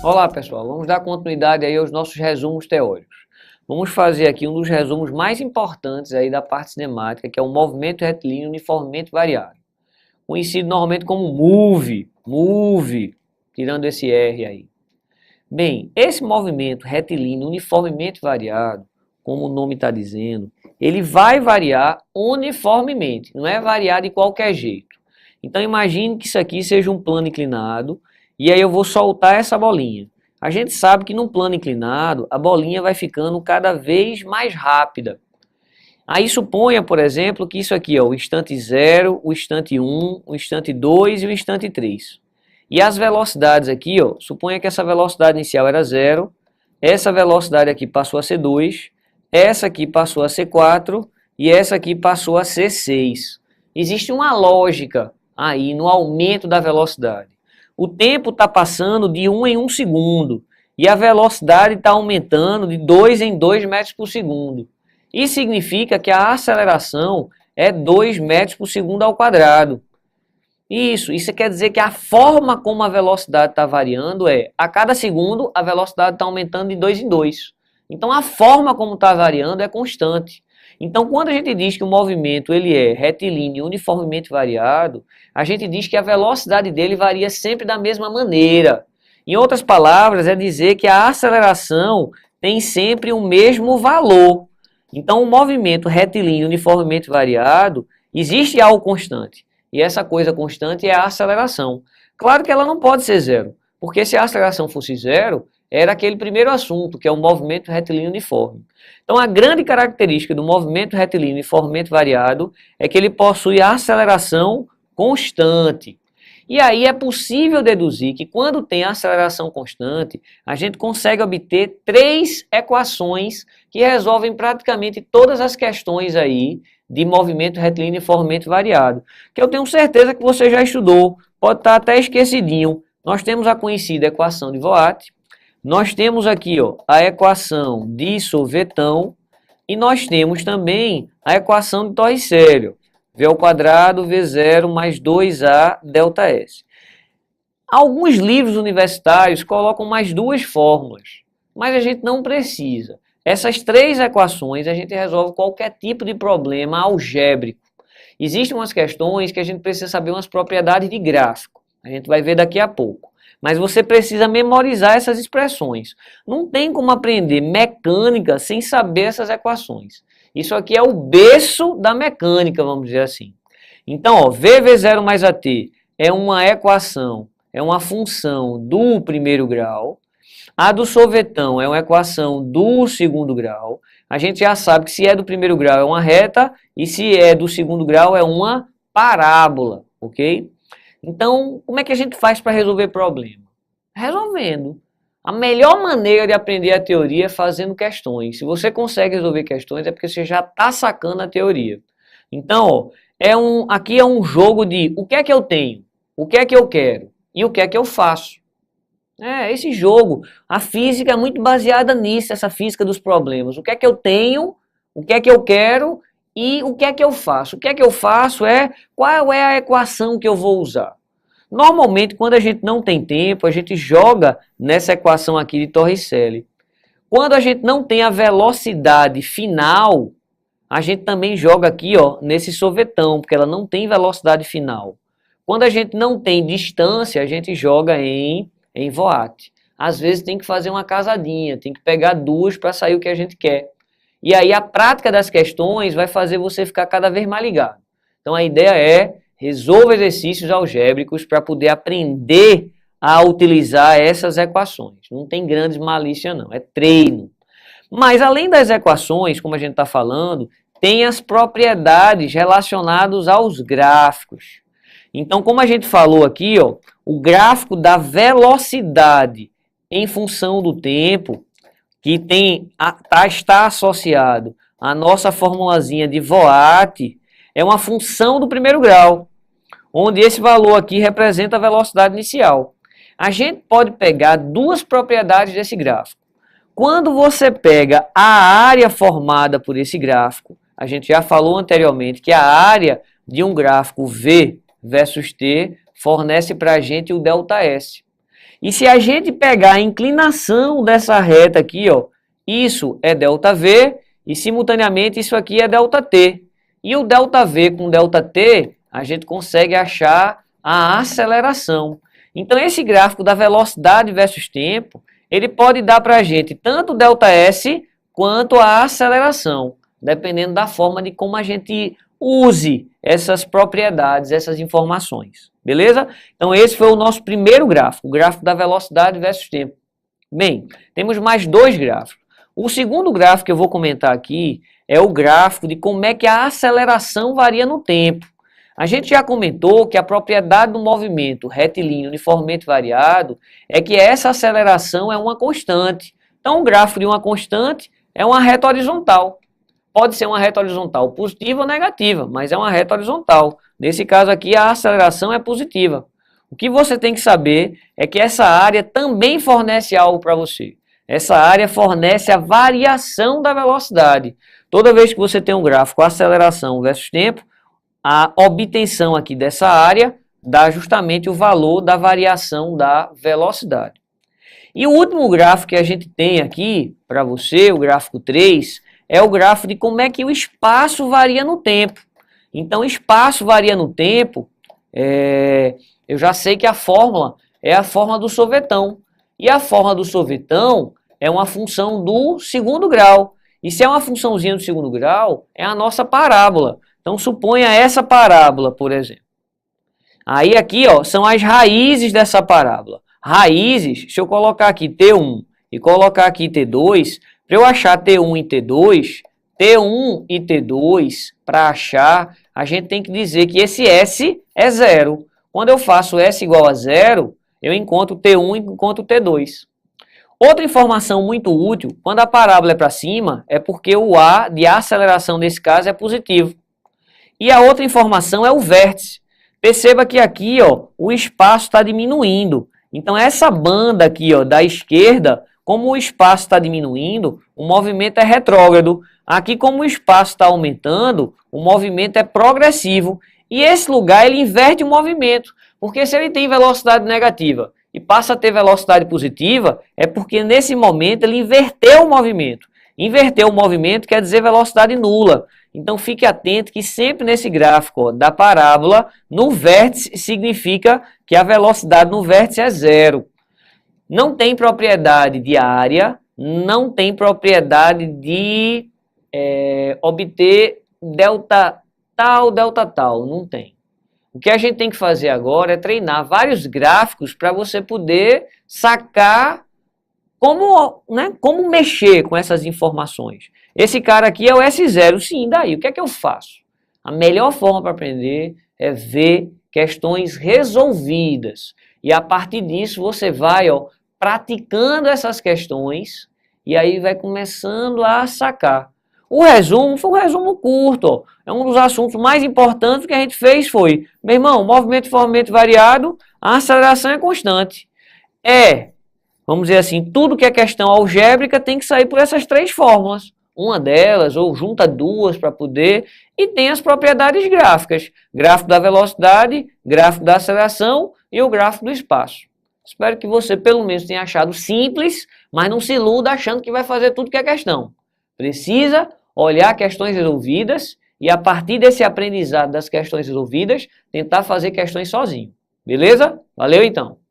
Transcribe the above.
Olá pessoal, vamos dar continuidade aí aos nossos resumos teóricos. Vamos fazer aqui um dos resumos mais importantes aí da parte cinemática, que é o movimento retilíneo uniformemente variado. Conhecido normalmente como MOVE, tirando esse R aí. Bem, esse movimento retilíneo uniformemente variado, como o nome está dizendo, ele vai variar uniformemente, não é variar de qualquer jeito. Então imagine que isso aqui seja um plano inclinado, e aí eu vou soltar essa bolinha. A gente sabe que num plano inclinado, a bolinha vai ficando cada vez mais rápida. Aí suponha, por exemplo, que isso aqui é o instante 0, o instante 1, o instante 2 e o instante 3. E as velocidades aqui, ó, suponha que essa velocidade inicial era 0, essa velocidade aqui passou a ser 2, essa aqui passou a ser 4 e essa aqui passou a ser 6. Existe uma lógica aí no aumento da velocidade. O tempo está passando de 1 em 1 segundo e a velocidade está aumentando de 2 em 2 metros por segundo. Isso significa que a aceleração é 2 metros por segundo ao quadrado. Isso quer dizer que a forma como a velocidade está variando é, a cada segundo, a velocidade está aumentando de 2 em 2. Então, a forma como está variando é constante. Então, quando a gente diz que o movimento ele é retilíneo uniformemente variado, a gente diz que a velocidade dele varia sempre da mesma maneira. Em outras palavras, é dizer que a aceleração tem sempre o mesmo valor. Então, o movimento retilíneo uniformemente variado, existe algo constante. E essa coisa constante é a aceleração. Claro que ela não pode ser zero, porque se a aceleração fosse zero, era aquele primeiro assunto, que é o movimento retilíneo uniforme. Então, a grande característica do movimento retilíneo uniformemente variado é que ele possui a aceleração constante. E aí é possível deduzir que quando tem aceleração constante, a gente consegue obter 3 equações que resolvem praticamente todas as questões aí de movimento retilíneo uniformemente variado, que eu tenho certeza que você já estudou, pode estar até esquecidinho. Nós temos a conhecida equação de Voigt, nós temos aqui ó, a equação de Sauveton e nós temos também a equação de Torricelli, V ao quadrado V0 mais 2A delta S. Alguns livros universitários colocam mais 2 fórmulas, mas a gente não precisa. Essas 3 equações a gente resolve qualquer tipo de problema algébrico. Existem umas questões que a gente precisa saber umas propriedades de gráfico. A gente vai ver daqui a pouco. Mas você precisa memorizar essas expressões. Não tem como aprender mecânica sem saber essas equações. Isso aqui é o berço da mecânica, vamos dizer assim. Então, ó, VV0 mais AT é uma equação, é uma função do primeiro grau. A do Sauveton é uma equação do segundo grau. A gente já sabe que se é do primeiro grau é uma reta e se é do segundo grau é uma parábola, ok? Então, como é que a gente faz para resolver problema? Resolvendo. A melhor maneira de aprender a teoria é fazendo questões. Se você consegue resolver questões é porque você já está sacando a teoria. Então, ó, aqui é um jogo de o que é que eu tenho, o que é que eu quero e o que é que eu faço. É, esse jogo, a física é muito baseada nisso, essa física dos problemas. O que é que eu tenho, o que é que eu quero e o que é que eu faço. O que é que eu faço é qual é a equação que eu vou usar. Normalmente, quando a gente não tem tempo, a gente joga nessa equação aqui de Torricelli. Quando a gente não tem a velocidade final, a gente também joga aqui ó, nesse Sauveton, porque ela não tem velocidade final. Quando a gente não tem distância, a gente joga em Voigt. Às vezes tem que fazer uma casadinha, tem que pegar 2 para sair o que a gente quer. E aí a prática das questões vai fazer você ficar cada vez mais ligado. Então a ideia é resolver exercícios algébricos para poder aprender a utilizar essas equações. Não tem grandes malícia não, é treino. Mas além das equações, como a gente está falando, tem as propriedades relacionadas aos gráficos. Então, como a gente falou aqui, ó, o gráfico da velocidade em função do tempo, que está associado à nossa formulazinha de Voigt, é uma função do primeiro grau, onde esse valor aqui representa a velocidade inicial. A gente pode pegar 2 propriedades desse gráfico. Quando você pega a área formada por esse gráfico, a gente já falou anteriormente que a área de um gráfico V versus T fornece para a gente o ΔS. E se a gente pegar a inclinação dessa reta aqui, ó, isso é ΔV e simultaneamente isso aqui é ΔT. E o ΔV com ΔT, a gente consegue achar a aceleração. Então esse gráfico da velocidade versus tempo, ele pode dar para a gente tanto ΔS quanto a aceleração, dependendo da forma de como a gente use essas propriedades, essas informações. Beleza? Então esse foi o nosso primeiro gráfico, o gráfico da velocidade versus tempo. Bem, temos mais dois gráficos. O segundo gráfico que eu vou comentar aqui é o gráfico de como é que a aceleração varia no tempo. A gente já comentou que a propriedade do movimento retilíneo uniformemente variado é que essa aceleração é uma constante. Então o gráfico de uma constante é uma reta horizontal. Pode ser uma reta horizontal positiva ou negativa, mas é uma reta horizontal. Nesse caso aqui, a aceleração é positiva. O que você tem que saber é que essa área também fornece algo para você. Essa área fornece a variação da velocidade. Toda vez que você tem um gráfico aceleração versus tempo, a obtenção aqui dessa área dá justamente o valor da variação da velocidade. E o último gráfico que a gente tem aqui para você, o gráfico 3, é o gráfico de como é que o espaço varia no tempo. Então, o espaço varia no tempo, eu já sei que a fórmula é a fórmula do sorvetão. E a fórmula do sorvetão é uma função do segundo grau. E se é uma funçãozinha do segundo grau, é a nossa parábola. Então, suponha essa parábola, por exemplo. Aí aqui, ó, são as raízes dessa parábola. Raízes, se eu colocar aqui T1 e colocar aqui T2, para eu achar T1 e T2, T1 e T2, para achar, a gente tem que dizer que esse S é zero. Quando eu faço S igual a zero, eu encontro T1 e encontro T2. Outra informação muito útil, quando a parábola é para cima, é porque o A de aceleração nesse caso é positivo. E a outra informação é o vértice. Perceba que aqui, ó, o espaço está diminuindo. Então essa banda aqui, ó, da esquerda, como o espaço está diminuindo, o movimento é retrógrado. Aqui, como o espaço está aumentando, o movimento é progressivo. E esse lugar, ele inverte o movimento. Porque se ele tem velocidade negativa e passa a ter velocidade positiva, é porque nesse momento ele inverteu o movimento. Inverter o movimento quer dizer velocidade nula. Então fique atento que sempre nesse gráfico, ó, da parábola, no vértice significa que a velocidade no vértice é zero. Não tem propriedade de área, não tem propriedade de obter delta tal, não tem. O que a gente tem que fazer agora é treinar vários gráficos para você poder sacar como mexer com essas informações. Esse cara aqui é o S0, sim, daí o que é que eu faço? A melhor forma para aprender é ver questões resolvidas. E a partir disso você vai, ó, praticando essas questões e aí vai começando a sacar. O resumo foi um resumo curto, ó. É um dos assuntos mais importantes que a gente fez foi, meu irmão, movimento uniformemente variado, a aceleração é constante. Vamos dizer assim, tudo que é questão algébrica tem que sair por essas três fórmulas. Uma delas, ou junta duas para poder, e tem as propriedades gráficas. Gráfico da velocidade, gráfico da aceleração e o gráfico do espaço. Espero que você pelo menos tenha achado simples, mas não se iluda achando que vai fazer tudo que é questão. Precisa olhar questões resolvidas e a partir desse aprendizado das questões resolvidas, tentar fazer questões sozinho. Beleza? Valeu então!